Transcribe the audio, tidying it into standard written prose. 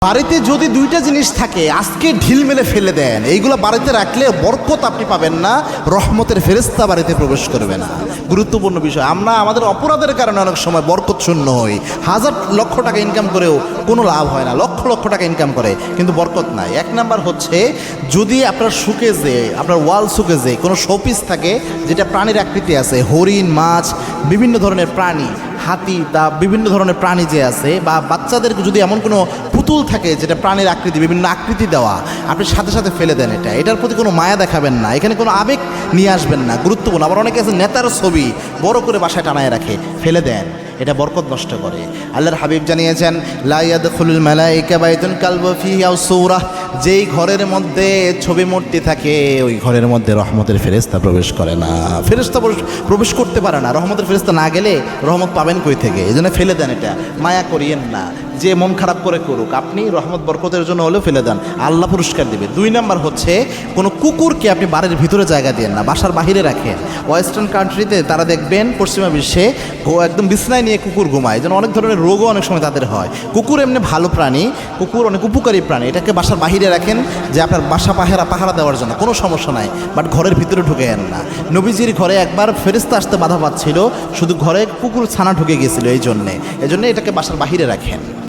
বাড়িতে যদি দুইটা জিনিস থাকে আজকে ঢিল মেলে ফেলে দেন, এইগুলো বাড়িতে রাখলে বরকত আপনি পাবেন না, রহমতের ফেরেশতা বাড়িতে প্রবেশ করবে না। গুরুত্বপূর্ণ বিষয়। আমরা আমাদের অপরাধের কারণে অনেক সময় বরকত শূন্য হই। হাজার লক্ষ টাকা ইনকাম করেও কোনো লাভ হয় না, লক্ষ লক্ষ টাকা ইনকাম করে কিন্তু বরকত নাই। এক নাম্বার হচ্ছে, যদি আপনার সুকেজে, আপনার ওয়াল সুকেজে কোনো শোপিস থাকে যেটা প্রাণীর আকৃতি আছে, হরিণ, মাছ, বিভিন্ন ধরনের প্রাণী, হাতি, তা বিভিন্ন ধরনের প্রাণী যে আছে, বা বাচ্চাদের যদি এমন কোনো পুতুল থাকে যেটা প্রাণীর আকৃতি, বিভিন্ন আকৃতি দেওয়া, আপনি সাথে সাথে ফেলে দেন। এটার প্রতি কোনো মায়া দেখাবেন না, এখানে কোনো আবেগ নিয়ে আসবেন না। গুরুত্বপূর্ণ। আবার অনেকে আছে নেতার ছবি বড় করে বাসায় টানায় রাখে, ফেলে দেন, এটা বরকত নষ্ট করে। আল্লাহর হাবিব জানিয়েছেন, লা ইয়াদখুলুল মালাইকা বাইতুন কালবু ফিহি আও সূরা, যেই ঘরের মধ্যে ছবি মূর্তি থাকে ওই ঘরের মধ্যে রহমতের ফেরেশতা প্রবেশ করে না। ফেরেশতা প্রবেশ করতে পারে না। রহমতের ফেরেশতা না গেলে রহমত পাবেন কই থেকে? এই জন্য ফেলে দেন, এটা মায়া করিয়েন না। যে মন খারাপ করে করুক, আপনি রহমত বরকতের জন্য হলেও ফেলে দেন, আল্লাহ পুরস্কার দেবে। দুই নাম্বার হচ্ছে, কোনো কুকুরকে আপনি বাড়ির ভিতরে জায়গা দেন না, বাসার বাহিরে রাখেন। ওয়েস্টার্ন কান্ট্রিতে তারা দেখবেন, পশ্চিমা বিশ্বে একদম বিছনায় নিয়ে কুকুর ঘুমায়, যেন অনেক ধরনের রোগও অনেক সময় তাদের হয়। কুকুর এমনি ভালো প্রাণী, কুকুর অনেক উপকারী প্রাণী, এটাকে বাসার বাহিরে রাখেন যে আপনার বাসা পাহারা দেওয়ার জন্য, কোনো সমস্যা নাই, বাট ঘরের ভিতরে ঢুকেন না। নবীজির ঘরে একবার ফেরেশতা আসতে বাধা পাচ্ছিল, শুধু ঘরে কুকুর ছানা ঢুকে গিয়েছিল, এই জন্যে এটাকে বাসার বাহিরে রাখেন।